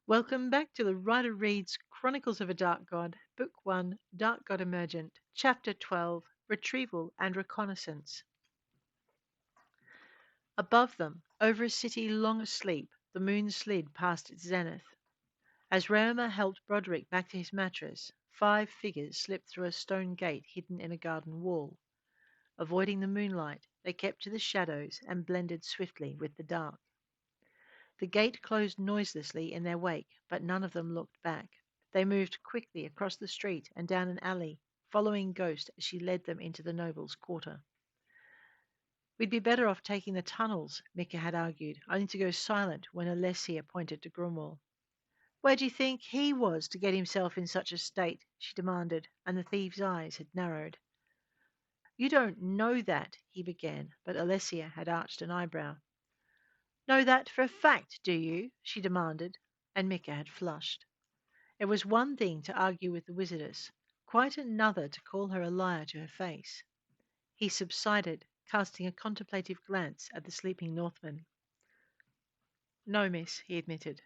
Welcome back to the Writer Reads Chronicles of a Dark God, Book 1, Dark God Emergent, Chapter 12, Retrieval and Reconnaissance. Above them, over a city long asleep, the moon slid past its zenith. As Rama helped Broderick back to his mattress, 5 figures slipped through a stone gate hidden in a garden wall. Avoiding the moonlight, they kept to the shadows and blended swiftly with the dark. The gate closed noiselessly in their wake, but none of them looked back. They moved quickly across the street and down an alley, following Ghost as she led them into the noble's quarter. We'd be better off taking the tunnels, Mika had argued, only to go silent when Alessia pointed to Grumwell. Where do you think he was to get himself in such a state? She demanded, and the thief's eyes had narrowed. You don't know that, he began, but Alessia had arched an eyebrow. Know that for a fact, do you? She demanded, and Mika had flushed. It was one thing to argue with the wizardess, quite another to call her a liar to her face. He subsided, casting a contemplative glance at the sleeping Northman. No, miss, he admitted.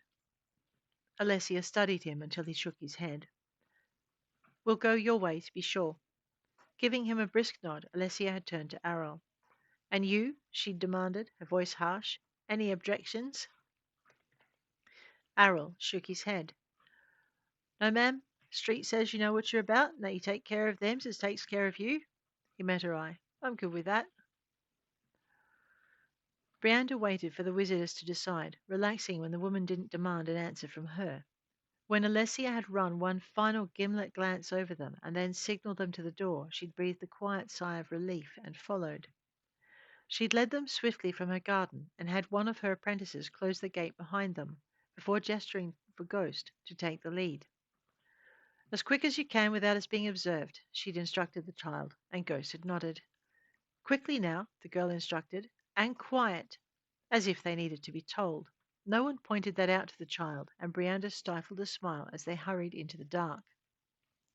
Alessia studied him until he shook his head. We'll go your way, to be sure. Giving him a brisk nod, Alessia had turned to Errol. And you? She demanded, her voice harsh. Any objections? Errol shook his head. No, ma'am. Street says you know what you're about, and that you take care of them as takes care of you. He met her eye. I'm good with that. Brianda waited for the wizardess to decide, relaxing when the woman didn't demand an answer from her. When Alessia had run one final gimlet glance over them and then signaled them to the door, she'd breathed a quiet sigh of relief and followed. She'd led them swiftly from her garden and had one of her apprentices close the gate behind them before gesturing for Ghost to take the lead. As quick as you can without us being observed, she'd instructed the child, and Ghost had nodded. Quickly now, the girl instructed, and quiet, as if they needed to be told. No one pointed that out to the child, and Brianda stifled a smile as they hurried into the dark.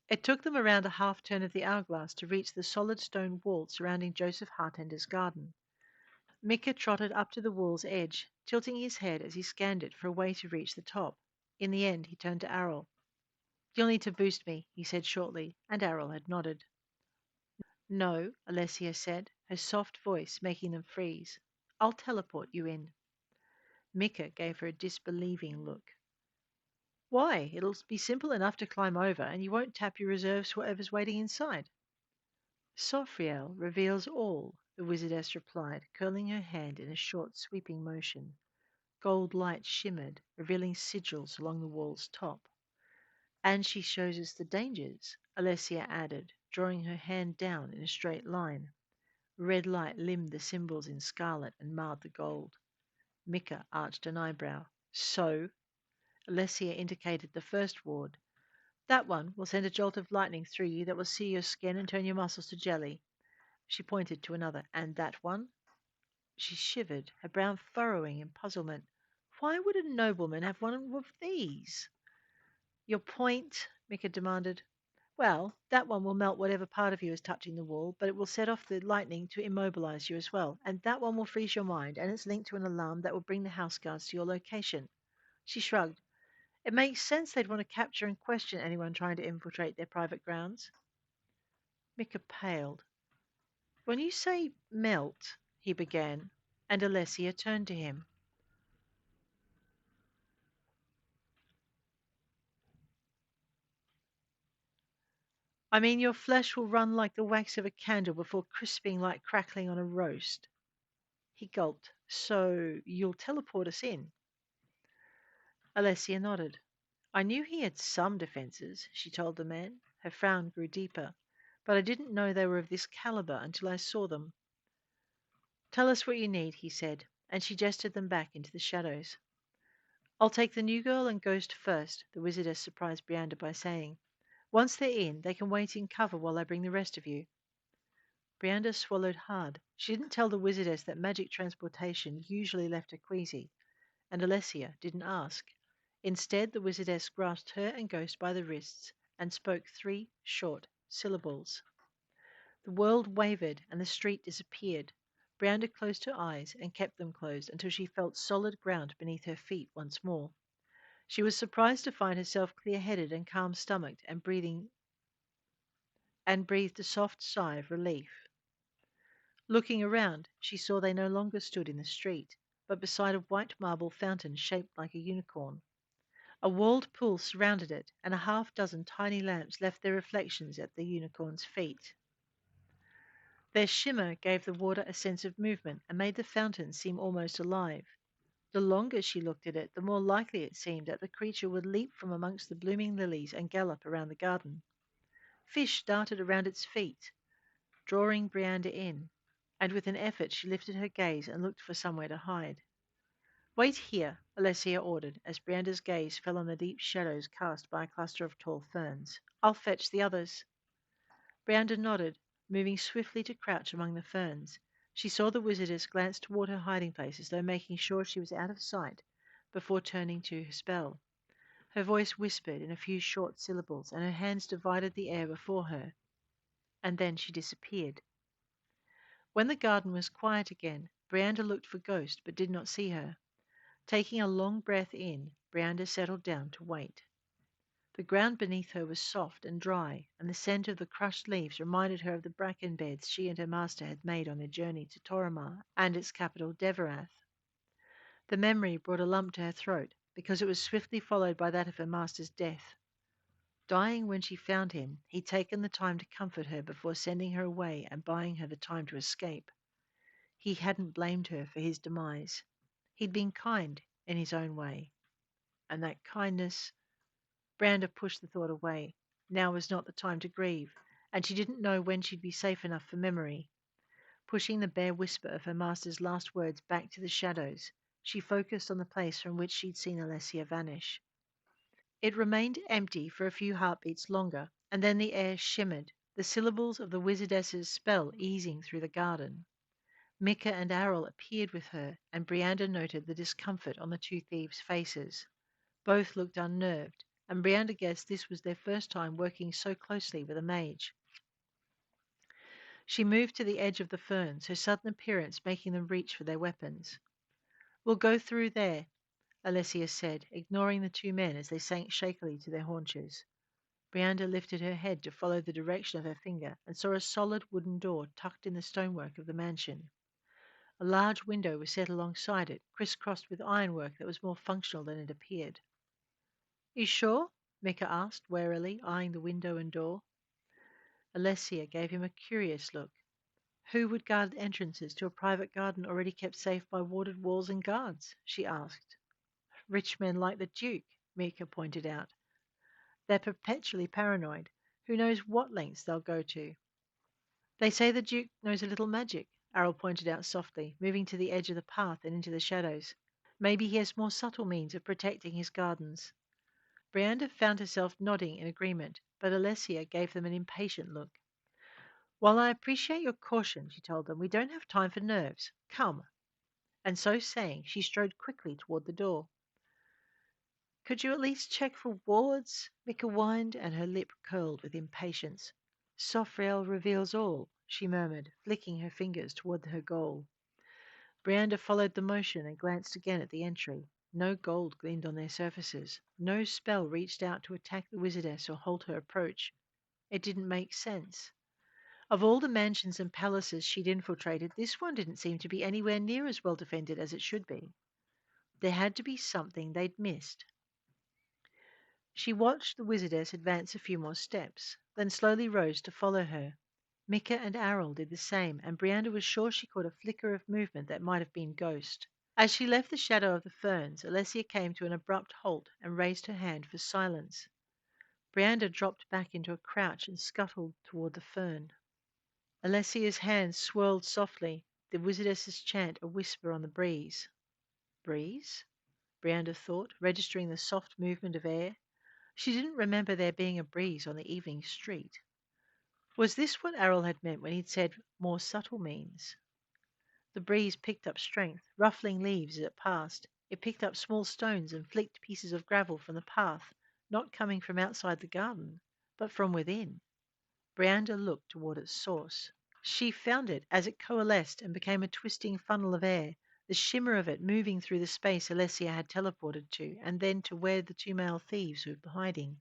It took them around a half turn of the hourglass to reach the solid stone wall surrounding Joseph Hartender's garden. Mika trotted up to the wall's edge, tilting his head as he scanned it for a way to reach the top. In the end, he turned to Errol. You'll need to boost me, he said shortly, and Errol had nodded. No, Alessia said, her soft voice making them freeze. I'll teleport you in. Mika gave her a disbelieving look. Why? It'll be simple enough to climb over, and you won't tap your reserves for whatever's waiting inside. Sophriel reveals all, the wizardess replied, curling her hand in a short sweeping motion. Gold light shimmered, revealing sigils along the wall's top. And she shows us the dangers, Alessia added, drawing her hand down in a straight line. Red light limned the symbols in scarlet and marred the gold. Mika arched an eyebrow. So? Alessia indicated the first ward. That one will send a jolt of lightning through you that will sear your skin and turn your muscles to jelly. She pointed to another. And that one? She shivered, her brow furrowing in puzzlement. Why would a nobleman have one of these? Your point? Mika demanded. Well, that one will melt whatever part of you is touching the wall, but it will set off the lightning to immobilize you as well. And that one will freeze your mind, and it's linked to an alarm that will bring the house guards to your location. She shrugged. It makes sense they'd want to capture and question anyone trying to infiltrate their private grounds. Mika paled. When you say melt, he began, and Alessia turned to him. I mean, your flesh will run like the wax of a candle before crisping like crackling on a roast. He gulped. So you'll teleport us in? Alessia nodded. I knew he had some defenses, she told the man. Her frown grew deeper. But I didn't know they were of this caliber until I saw them. Tell us what you need, he said, and she gestured them back into the shadows. I'll take the new girl and Ghost first, the wizardess surprised Brianda by saying. Once they're in, they can wait in cover while I bring the rest of you. Brianda swallowed hard. She didn't tell the wizardess that magic transportation usually left her queasy, and Alessia didn't ask. Instead, the wizardess grasped her and Ghost by the wrists and spoke 3 short syllables. The world wavered and the street disappeared. Brianda closed her eyes and kept them closed until she felt solid ground beneath her feet once more. She was surprised to find herself clear-headed and calm-stomached and breathed a soft sigh of relief. Looking around, she saw they no longer stood in the street, but beside a white marble fountain shaped like a unicorn. A walled pool surrounded it, and a half-dozen tiny lamps left their reflections at the unicorn's feet. Their shimmer gave the water a sense of movement and made the fountain seem almost alive. The longer she looked at it, the more likely it seemed that the creature would leap from amongst the blooming lilies and gallop around the garden. Fish darted around its feet, drawing Brianda in, and with an effort she lifted her gaze and looked for somewhere to hide. Wait here, Alessia ordered, as Brianda's gaze fell on the deep shadows cast by a cluster of tall ferns. I'll fetch the others. Brianda nodded, moving swiftly to crouch among the ferns. She saw the wizardess glance toward her hiding place as though making sure she was out of sight before turning to her spell. Her voice whispered in a few short syllables, and her hands divided the air before her, and then she disappeared. When the garden was quiet again, Brianda looked for Ghost but did not see her. Taking a long breath in, Brianda settled down to wait. The ground beneath her was soft and dry, and the scent of the crushed leaves reminded her of the bracken beds she and her master had made on their journey to Toromar and its capital Deverath. The memory brought a lump to her throat, because it was swiftly followed by that of her master's death. Dying when she found him, he'd taken the time to comfort her before sending her away and buying her the time to escape. He hadn't blamed her for his demise. He'd been kind in his own way, and that kindness. Branda pushed the thought away. Now was not the time to grieve, and she didn't know when she'd be safe enough for memory. Pushing the bare whisper of her master's last words back to the shadows, she focused on the place from which she'd seen Alessia vanish. It remained empty for a few heartbeats longer, and then the air shimmered, the syllables of the wizardess's spell easing through the garden. Micah and Errol appeared with her, and Brianda noted the discomfort on the two thieves' faces. Both looked unnerved, and Brianda guessed this was their first time working so closely with a mage. She moved to the edge of the ferns, her sudden appearance making them reach for their weapons. We'll go through there, Alessia said, ignoring the two men as they sank shakily to their haunches. Brianda lifted her head to follow the direction of her finger and saw a solid wooden door tucked in the stonework of the mansion. A large window was set alongside it, crisscrossed with ironwork that was more functional than it appeared. You sure? Micah asked, warily, eyeing the window and door. Alessia gave him a curious look. Who would guard entrances to a private garden already kept safe by warded walls and guards? She asked. Rich men like the Duke, Micah pointed out. They're perpetually paranoid. Who knows what lengths they'll go to? They say the Duke knows a little magic, Errol pointed out softly, moving to the edge of the path and into the shadows. Maybe he has more subtle means of protecting his gardens. Brianda found herself nodding in agreement, but Alessia gave them an impatient look. While I appreciate your caution, she told them, we don't have time for nerves. Come. And so saying, she strode quickly toward the door. Could you at least check for wards? Micah whined, and her lip curled with impatience. Sophriel reveals all, she murmured, flicking her fingers toward her goal. Brianda followed the motion and glanced again at the entry. No gold gleamed on their surfaces. No spell reached out to attack the wizardess or halt her approach. It didn't make sense. Of all the mansions and palaces she'd infiltrated, this one didn't seem to be anywhere near as well defended as it should be. There had to be something they'd missed. She watched the wizardess advance a few more steps, then slowly rose to follow her. Micah and Errol did the same, and Brianda was sure she caught a flicker of movement that might have been Ghost. As she left the shadow of the ferns, Alessia came to an abrupt halt and raised her hand for silence. Brianda dropped back into a crouch and scuttled toward the fern. Alessia's hands swirled softly, the wizardess's chant a whisper on the breeze. Breeze? Brianda thought, registering the soft movement of air. She didn't remember there being a breeze on the evening street. Was this what Errol had meant when he'd said more subtle means? The breeze picked up strength, ruffling leaves as it passed. It picked up small stones and flicked pieces of gravel from the path, not coming from outside the garden, but from within. Brianda looked toward its source. She found it as it coalesced and became a twisting funnel of air, the shimmer of it moving through the space Alessia had teleported to, and then to where the two male thieves were hiding.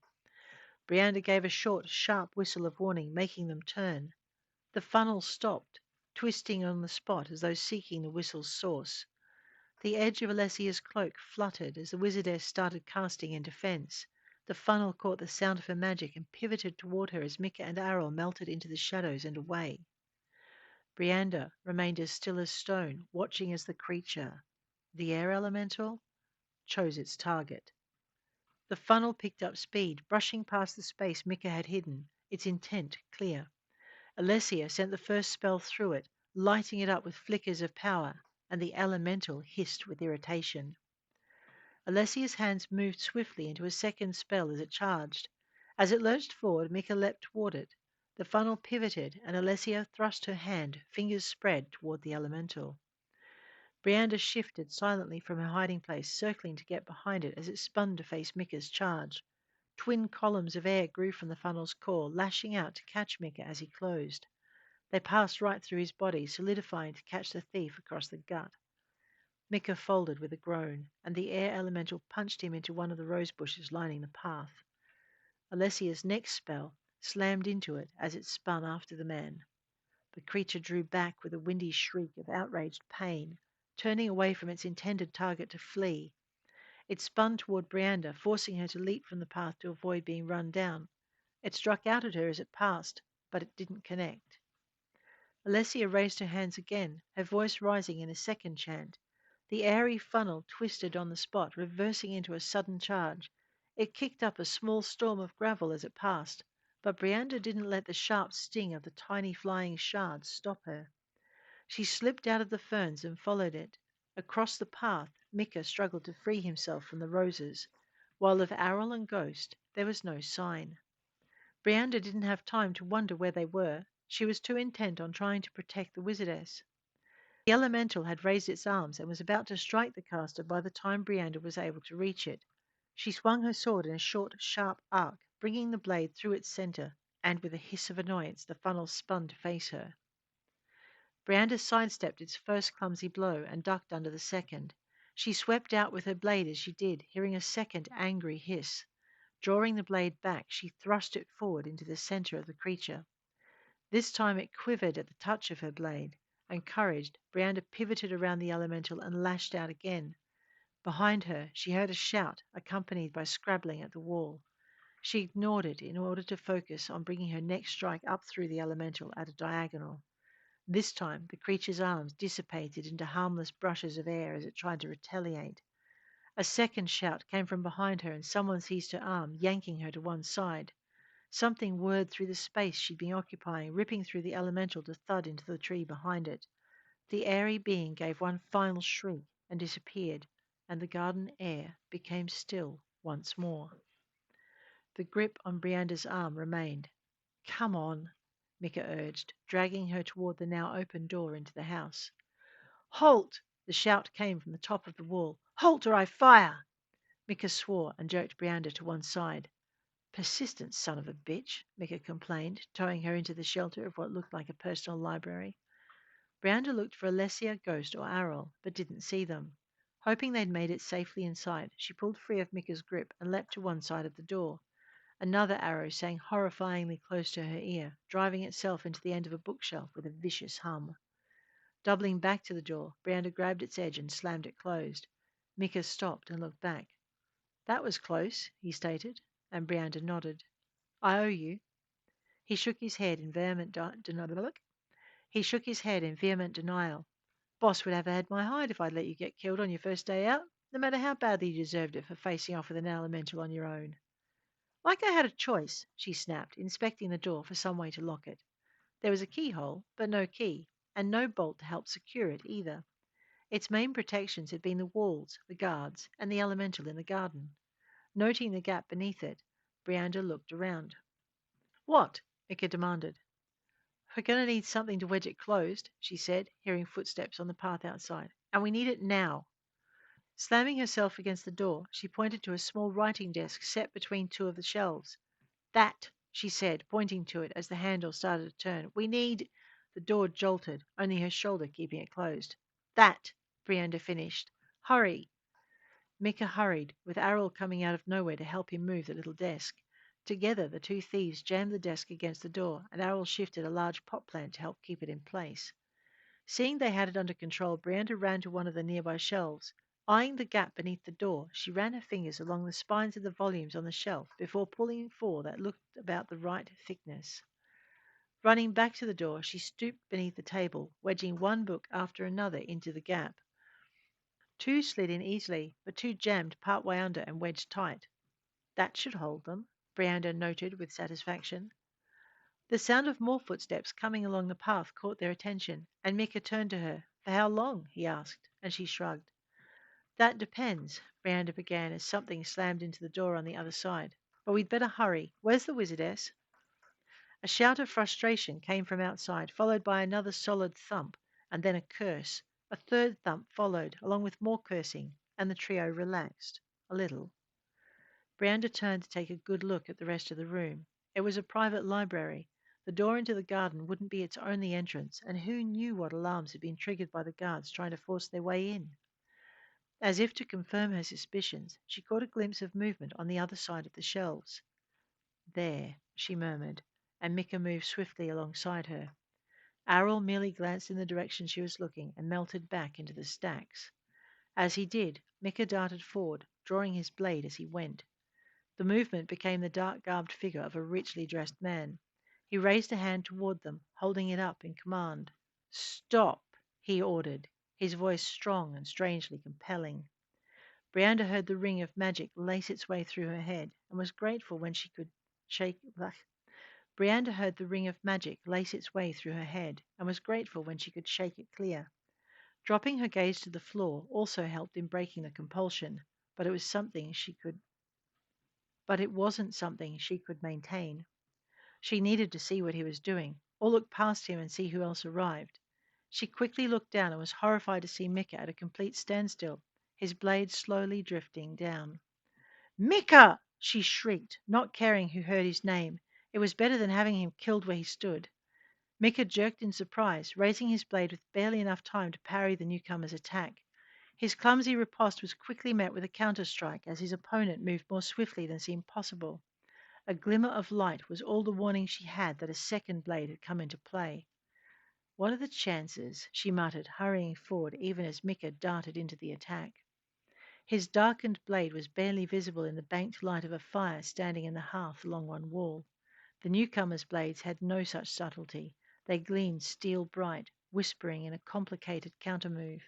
Brianda gave a short, sharp whistle of warning, making them turn. The funnel stopped, twisting on the spot as though seeking the whistle's source. The edge of Alessia's cloak fluttered as the wizardess started casting in defence. The funnel caught the sound of her magic and pivoted toward her as Mika and Arrol melted into the shadows and away. Brianda remained as still as stone, watching as the creature, the air elemental, chose its target. The funnel picked up speed, brushing past the space Mika had hidden, its intent clear. Alessia sent the first spell through it, lighting it up with flickers of power, and the elemental hissed with irritation. Alessia's hands moved swiftly into a second spell as it charged. As it lurched forward, Mika leapt toward it. The funnel pivoted, and Alessia thrust her hand, fingers spread, toward the elemental. Brianda shifted silently from her hiding place, circling to get behind it as it spun to face Mika's charge. Twin columns of air grew from the funnel's core, lashing out to catch Mika as he closed. They passed right through his body, solidifying to catch the thief across the gut. Mika folded with a groan, and the air elemental punched him into one of the rose bushes lining the path. Alessia's next spell slammed into it as it spun after the man. The creature drew back with a windy shriek of outraged pain, turning away from its intended target to flee. It spun toward Brianda, forcing her to leap from the path to avoid being run down. It struck out at her as it passed, but it didn't connect. Alessia raised her hands again, her voice rising in a second chant. The airy funnel twisted on the spot, reversing into a sudden charge. It kicked up a small storm of gravel as it passed, but Brianda didn't let the sharp sting of the tiny flying shards stop her. She slipped out of the ferns and followed it. Across the path, Mika struggled to free himself from the roses, while of Arrol and Ghost there was no sign. Brianda didn't have time to wonder where they were. She was too intent on trying to protect the wizardess. The elemental had raised its arms and was about to strike the caster by the time Brianda was able to reach it. She swung her sword in a short, sharp arc, bringing the blade through its center, and with a hiss of annoyance the funnel spun to face her. Brianda sidestepped its first clumsy blow and ducked under the second. She swept out with her blade as she did, hearing a second angry hiss. Drawing the blade back, she thrust it forward into the center of the creature. This time it quivered at the touch of her blade. Encouraged, Brianda pivoted around the elemental and lashed out again. Behind her, she heard a shout, accompanied by scrabbling at the wall. She ignored it in order to focus on bringing her next strike up through the elemental at a diagonal. This time, the creature's arms dissipated into harmless brushes of air as it tried to retaliate. A second shout came from behind her, and someone seized her arm, yanking her to one side. Something whirred through the space she'd been occupying, ripping through the elemental to thud into the tree behind it. The airy being gave one final shriek and disappeared, and the garden air became still once more. The grip on Brianda's arm remained. Come on, Mika urged, dragging her toward the now open door into the house. Halt! The shout came from the top of the wall. Halt, or I fire! Mika swore and jerked Brianda to one side. Persistent son of a bitch, Mika complained, towing her into the shelter of what looked like a personal library. Brianda looked for Alessia, Ghost, or Arrol, but didn't see them. Hoping they'd made it safely inside, she pulled free of Mika's grip and leapt to one side of the door. Another arrow sang horrifyingly close to her ear, driving itself into the end of a bookshelf with a vicious hum. Doubling back to the door, Brianda grabbed its edge and slammed it closed. Mika stopped and looked back. That was close, he stated, and Brianda nodded. I owe you. He shook his head in vehement denial. Boss would have had my hide if I'd let you get killed on your first day out, no matter how badly you deserved it for facing off with an elemental on your own. Like I had a choice, she snapped, inspecting the door for some way to lock it. There was a keyhole, but no key, and no bolt to help secure it either. Its main protections had been the walls, the guards, and the elemental in the garden. Noting the gap beneath it, Brianda looked around. What? Mika demanded. We're going to need something to wedge it closed, she said, hearing footsteps on the path outside. And we need it now. Slamming herself against the door, she pointed to a small writing desk set between two of the shelves. That, she said, pointing to it as the handle started to turn. We need... The door jolted, only her shoulder keeping it closed. That, Brianda finished. Hurry! Mika hurried, with Errol coming out of nowhere to help him move the little desk. Together, the two thieves jammed the desk against the door, and Errol shifted a large pot plant to help keep it in place. Seeing they had it under control, Brianda ran to one of the nearby shelves. Eyeing the gap beneath the door, she ran her fingers along the spines of the volumes on the shelf before pulling four that looked about the right thickness. Running back to the door, she stooped beneath the table, wedging one book after another into the gap. Two slid in easily, but two jammed part way under and wedged tight. That should hold them, Brianda noted with satisfaction. The sound of more footsteps coming along the path caught their attention, and Mika turned to her. For how long? He asked, and she shrugged. That depends, Brianda began as something slammed into the door on the other side. But we'd better hurry. Where's the wizardess? A shout of frustration came from outside, followed by another solid thump, and then a curse. A third thump followed, along with more cursing, and the trio relaxed. A little. Brianda turned to take a good look at the rest of the room. It was a private library. The door into the garden wouldn't be its only entrance, and who knew what alarms had been triggered by the guards trying to force their way in? As if to confirm her suspicions, she caught a glimpse of movement on the other side of the shelves. There, she murmured, and Mika moved swiftly alongside her. Errol merely glanced in the direction she was looking and melted back into the stacks. As he did, Mika darted forward, drawing his blade as he went. The movement became the dark-garbed figure of a richly dressed man. He raised a hand toward them, holding it up in command. "Stop!" he ordered, his voice strong and strangely compelling. Brianda heard the ring of magic lace its way through her head, and was grateful when she could shake. Brianda heard the ring of magic lace its way through her head, and was grateful when she could shake it clear. Dropping her gaze to the floor also helped in breaking the compulsion, but it wasn't something she could maintain. She needed to see what he was doing, or look past him and see who else arrived. She quickly looked down and was horrified to see Mika at a complete standstill, his blade slowly drifting down. "Mika!" she shrieked, not caring who heard his name. It was better than having him killed where he stood. Mika jerked in surprise, raising his blade with barely enough time to parry the newcomer's attack. His clumsy riposte was quickly met with a counter-strike as his opponent moved more swiftly than seemed possible. A glimmer of light was all the warning she had that a second blade had come into play. "What are the chances?" she muttered, hurrying forward even as Mika darted into the attack. His darkened blade was barely visible in the banked light of a fire standing in the hearth along one wall. The newcomer's blades had no such subtlety. They gleamed steel bright, whispering in a complicated countermove.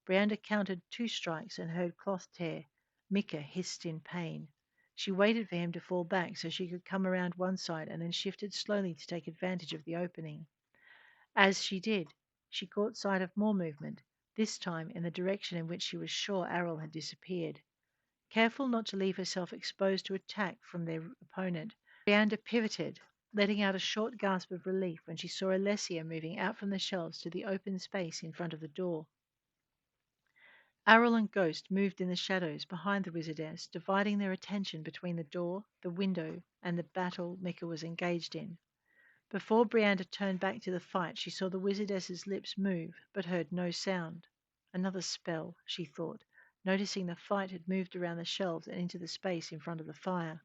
Brianda counted 2 strikes and heard cloth tear. Mika hissed in pain. She waited for him to fall back so she could come around one side and then shifted slowly to take advantage of the opening. As she did, she caught sight of more movement, this time in the direction in which she was sure Errol had disappeared. Careful not to leave herself exposed to attack from their opponent, Brianda pivoted, letting out a short gasp of relief when she saw Alessia moving out from the shelves to the open space in front of the door. Errol and Ghost moved in the shadows behind the wizardess, dividing their attention between the door, the window, and the battle Mika was engaged in. Before Brianda turned back to the fight, she saw the wizardess's lips move, but heard no sound. Another spell, she thought, noticing the fight had moved around the shelves and into the space in front of the fire.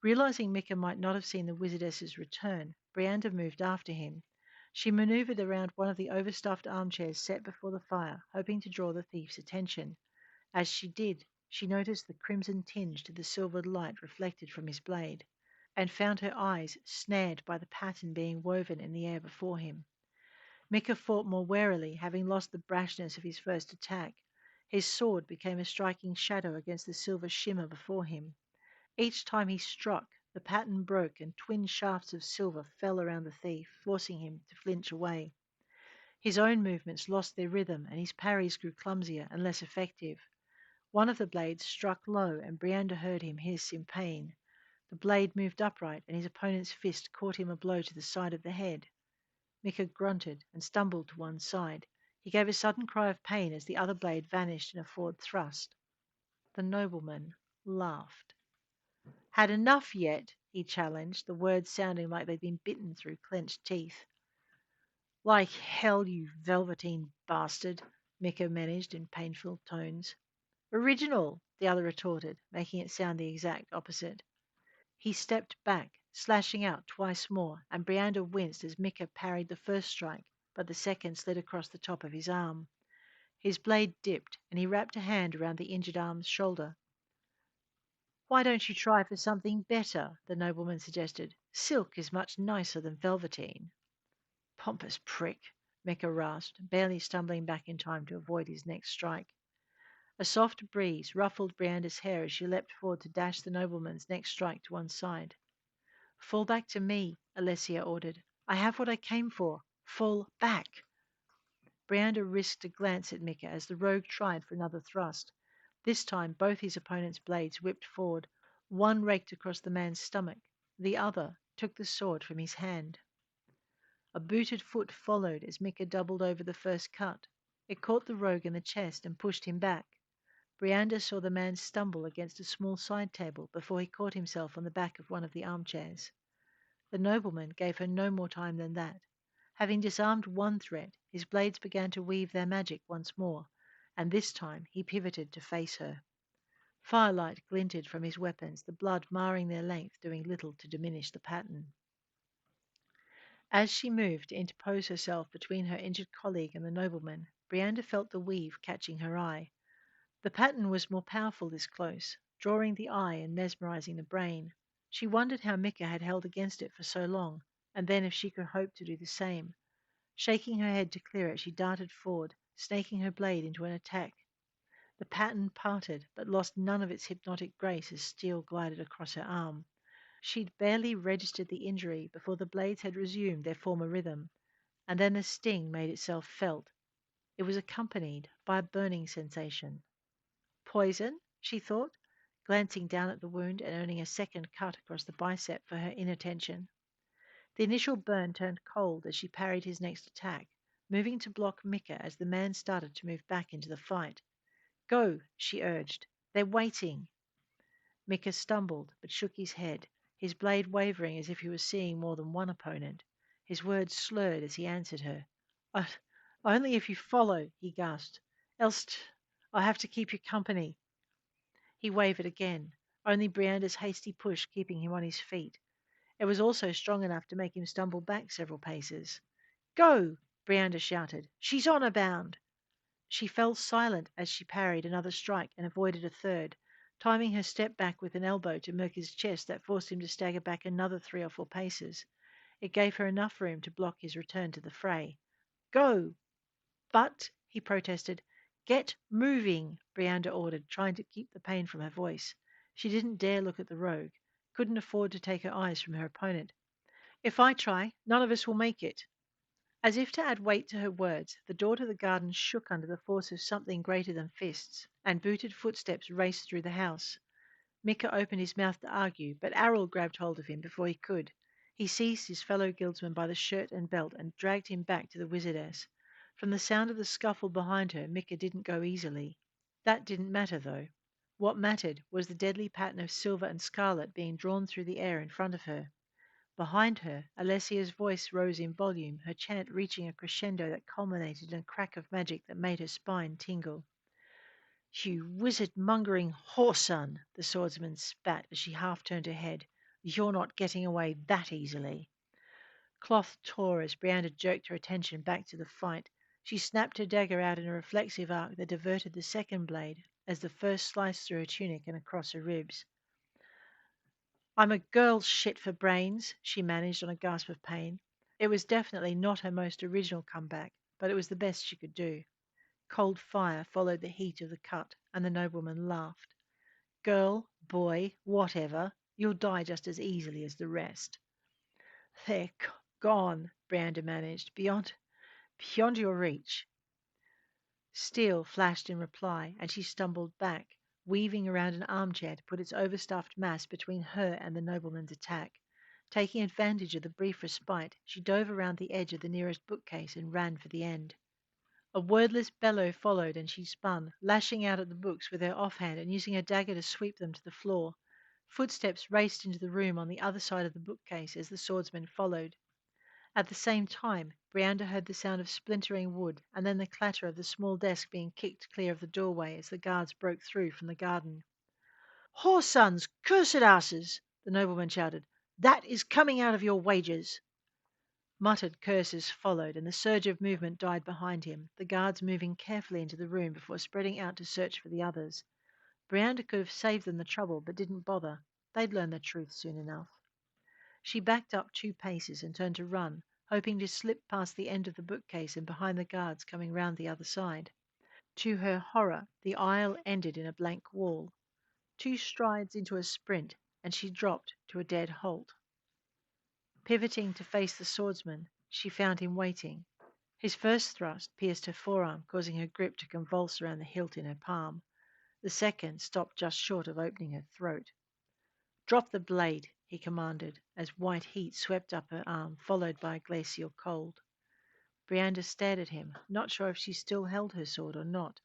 Realizing Mika might not have seen the wizardess's return, Brianda moved after him. She maneuvered around one of the overstuffed armchairs set before the fire, hoping to draw the thief's attention. As she did, she noticed the crimson tinge to the silvered light reflected from his blade, and found her eyes snared by the pattern being woven in the air before him. Mika fought more warily, having lost the brashness of his first attack. His sword became a striking shadow against the silver shimmer before him. Each time he struck, the pattern broke and twin shafts of silver fell around the thief, forcing him to flinch away. His own movements lost their rhythm, and his parries grew clumsier and less effective. One of the blades struck low, and Brianda heard him hiss in pain. The blade moved upright, and his opponent's fist caught him a blow to the side of the head. Mika grunted and stumbled to one side. He gave a sudden cry of pain as the other blade vanished in a forward thrust. The nobleman laughed. "Had enough yet?" he challenged, the words sounding like they'd been bitten through clenched teeth. "Like hell, you velveteen bastard!" Mika managed in painful tones. Original, the other retorted, making it sound the exact opposite. He stepped back, slashing out twice more, and Brianda winced as Mika parried the first strike, but the second slid across the top of his arm. His blade dipped, and he wrapped a hand around the injured arm's shoulder. Why don't you try for something better? The nobleman suggested. Silk is much nicer than velveteen. Pompous prick, Mecca rasped, barely stumbling back in time to avoid his next strike. A soft breeze ruffled Brianda's hair as she leapt forward to dash the nobleman's next strike to one side. Fall back to me, Alessia ordered. I have what I came for. Fall back. Brianda risked a glance at Micah as the rogue tried for another thrust. This time both his opponent's blades whipped forward. One raked across the man's stomach. The other took the sword from his hand. A booted foot followed as Micah doubled over the first cut. It caught the rogue in the chest and pushed him back. Brianda saw the man stumble against a small side table before he caught himself on the back of one of the armchairs. The nobleman gave her no more time than that. Having disarmed one threat, his blades began to weave their magic once more, and this time he pivoted to face her. Firelight glinted from his weapons, the blood marring their length, doing little to diminish the pattern. As she moved to interpose herself between her injured colleague and the nobleman, Brianda felt the weave catching her eye. The pattern was more powerful this close, drawing the eye and mesmerizing the brain. She wondered how Micah had held against it for so long, and then if she could hope to do the same. Shaking her head to clear it, she darted forward, snaking her blade into an attack. The pattern parted, but lost none of its hypnotic grace as steel glided across her arm. She'd barely registered the injury before the blades had resumed their former rhythm, and then the sting made itself felt. It was accompanied by a burning sensation. Poison, she thought, glancing down at the wound and earning a second cut across the bicep for her inattention. The initial burn turned cold as she parried his next attack, moving to block Micah as the man started to move back into the fight. Go, she urged. They're waiting. Micah stumbled, but shook his head, his blade wavering as if he was seeing more than one opponent. His words slurred as he answered her. "O- Only if you follow, he gasped. Else I'll have to keep you company. He wavered again, only Brianda's hasty push keeping him on his feet. It was also strong enough to make him stumble back several paces. Go! Brianda shouted. She's honor bound. She fell silent as she parried another strike and avoided a third, timing her step back with an elbow to Murky's chest that forced him to stagger back another 3 or 4 paces. It gave her enough room to block his return to the fray. Go! But, he protested. Get moving, Brianda ordered, trying to keep the pain from her voice. She didn't dare look at the rogue, couldn't afford to take her eyes from her opponent. If I try, none of us will make it. As if to add weight to her words, the door to the garden shook under the force of something greater than fists, and booted footsteps raced through the house. Micah opened his mouth to argue, but Errol grabbed hold of him before he could. He seized his fellow guildsman by the shirt and belt and dragged him back to the wizardess. From the sound of the scuffle behind her, Micah didn't go easily. That didn't matter, though. What mattered was the deadly pattern of silver and scarlet being drawn through the air in front of her. Behind her, Alessia's voice rose in volume, her chant reaching a crescendo that culminated in a crack of magic that made her spine tingle. You wizard-mongering whoreson, the swordsman spat as she half turned her head. You're not getting away that easily. Cloth tore as Brianda jerked her attention back to the fight. She snapped her dagger out in a reflexive arc that diverted the second blade as the first sliced through her tunic and across her ribs. I'm a girl's shit for brains, she managed on a gasp of pain. It was definitely not her most original comeback, but it was the best she could do. Cold fire followed the heat of the cut, and the nobleman laughed. Girl, boy, whatever, you'll die just as easily as the rest. They're gone, Brianda managed, beyond your reach. Steel flashed in reply, and she stumbled back, weaving around an armchair to put its overstuffed mass between her and the nobleman's attack. Taking advantage of the brief respite, she dove around the edge of the nearest bookcase and ran for the end. A wordless bellow followed, and she spun, lashing out at the books with her offhand and using her dagger to sweep them to the floor. Footsteps raced into the room on the other side of the bookcase as the swordsman followed. At the same time, Brianda heard the sound of splintering wood and then the clatter of the small desk being kicked clear of the doorway as the guards broke through from the garden. "Whore sons, cursed asses!" the nobleman shouted. "That is coming out of your wages." Muttered curses followed, and the surge of movement died behind him, the guards moving carefully into the room before spreading out to search for the others. Brianda could have saved them the trouble, but didn't bother. They'd learn the truth soon enough. She backed up 2 paces and turned to run, hoping to slip past the end of the bookcase and behind the guards coming round the other side. To her horror, the aisle ended in a blank wall. 2 strides into a sprint, and she dropped to a dead halt. Pivoting to face the swordsman, she found him waiting. His first thrust pierced her forearm, causing her grip to convulse around the hilt in her palm. The second stopped just short of opening her throat. "Drop the blade," he commanded, as white heat swept up her arm, followed by a glacial cold. Brianda stared at him, not sure if she still held her sword or not.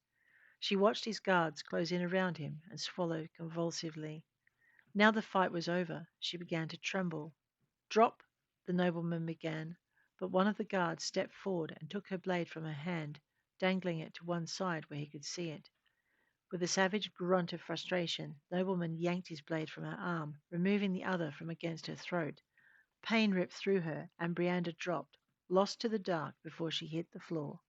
She watched his guards close in around him and swallowed convulsively. Now the fight was over, she began to tremble. "Drop," the nobleman began, but one of the guards stepped forward and took her blade from her hand, dangling it to one side where he could see it. With a savage grunt of frustration, the nobleman yanked his blade from her arm, removing the other from against her throat. Pain ripped through her, and Brianda dropped, lost to the dark before she hit the floor.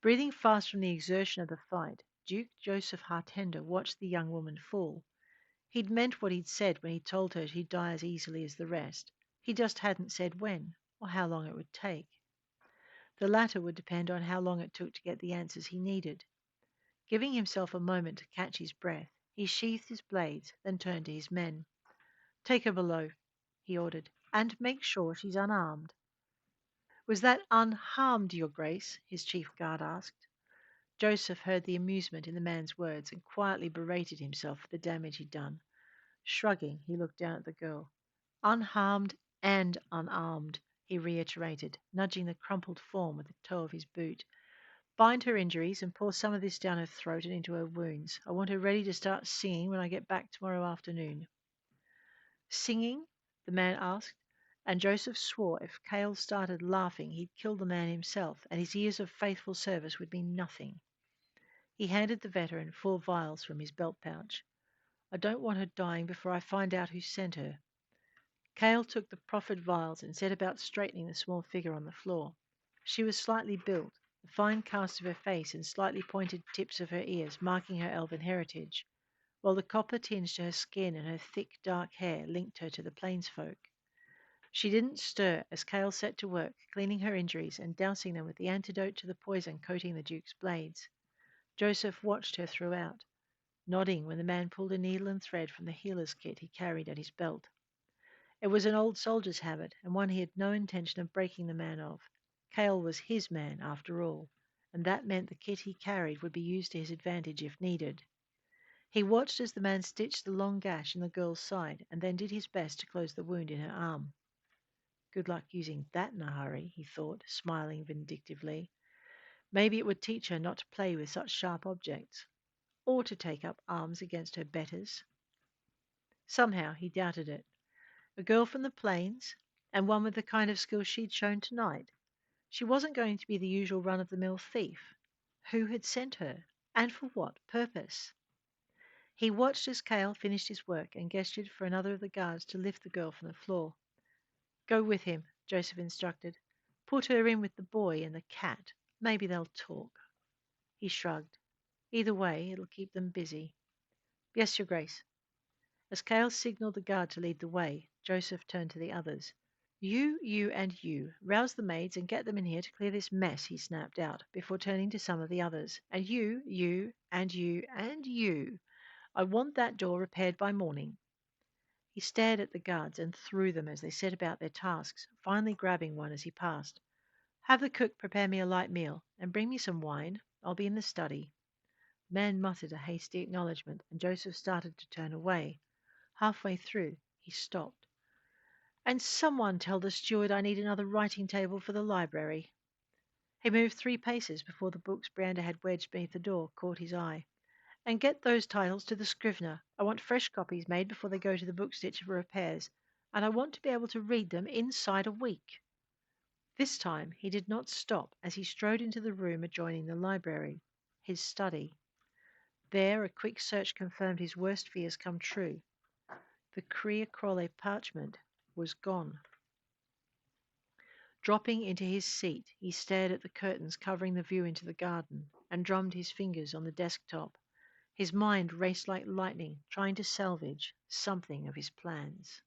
Breathing fast from the exertion of the fight, Duke Joseph Hartender watched the young woman fall. He'd meant what he'd said when he told her she'd die as easily as the rest. He just hadn't said when, or how long it would take. The latter would depend on how long it took to get the answers he needed. Giving himself a moment to catch his breath, he sheathed his blades, then turned to his men. "Take her below," he ordered, "and make sure she's unarmed." "Was that unharmed, Your Grace?" his chief guard asked. Joseph heard the amusement in the man's words and quietly berated himself for the damage he'd done. Shrugging, he looked down at the girl. "Unharmed and unarmed," he reiterated, nudging the crumpled form with the toe of his boot. "Bind her injuries and pour some of this down her throat and into her wounds. I want her ready to start singing when I get back tomorrow afternoon." "Singing?" the man asked, and Joseph swore if Cale started laughing he'd kill the man himself, and his years of faithful service would mean nothing. He handed the veteran 4 vials from his belt pouch. "I don't want her dying before I find out who sent her." Cale took the proffered vials and set about straightening the small figure on the floor. She was slightly built, the fine cast of her face and slightly pointed tips of her ears marking her elven heritage, while the copper tinge to her skin and her thick dark hair linked her to the plains folk. She didn't stir as Cale set to work cleaning her injuries and dousing them with the antidote to the poison coating the Duke's blades. Joseph watched her throughout, nodding when the man pulled a needle and thread from the healer's kit he carried at his belt. It was an old soldier's habit, and one he had no intention of breaking the man of. Cale was his man, after all, and that meant the kit he carried would be used to his advantage if needed. He watched as the man stitched the long gash in the girl's side, and then did his best to close the wound in her arm. Good luck using that in a hurry, he thought, smiling vindictively. Maybe it would teach her not to play with such sharp objects, or to take up arms against her betters. Somehow he doubted it. A girl from the plains, and one with the kind of skill she'd shown tonight. She wasn't going to be the usual run-of-the-mill thief. Who had sent her, and for what purpose? He watched as Cale finished his work and gestured for another of the guards to lift the girl from the floor. "Go with him," Joseph instructed. "Put her in with the boy and the cat. Maybe they'll talk." He shrugged. "Either way, it'll keep them busy." "Yes, Your Grace." As Cale signaled the guard to lead the way, Joseph turned to the others. You, and you, rouse the maids and get them in here to clear this mess," he snapped out, before turning to some of the others. "And you, and you. I want that door repaired by morning." He stared at the guards and through them as they set about their tasks, finally grabbing one as he passed. "Have the cook prepare me a light meal, and bring me some wine. I'll be in the study." The man muttered a hasty acknowledgement, and Joseph started to turn away. Halfway through, he stopped. "And someone tell the steward I need another writing table for the library." He moved 3 paces before the books Brianda had wedged beneath the door caught his eye. "And get those titles to the scrivener. I want fresh copies made before they go to the book stitcher for repairs, and I want to be able to read them inside a week." This time he did not stop as he strode into the room adjoining the library, his study. There a quick search confirmed his worst fears come true. The Kriya Krole parchment was gone. Dropping into his seat, he stared at the curtains covering the view into the garden and drummed his fingers on the desktop. His mind raced like lightning, trying to salvage something of his plans.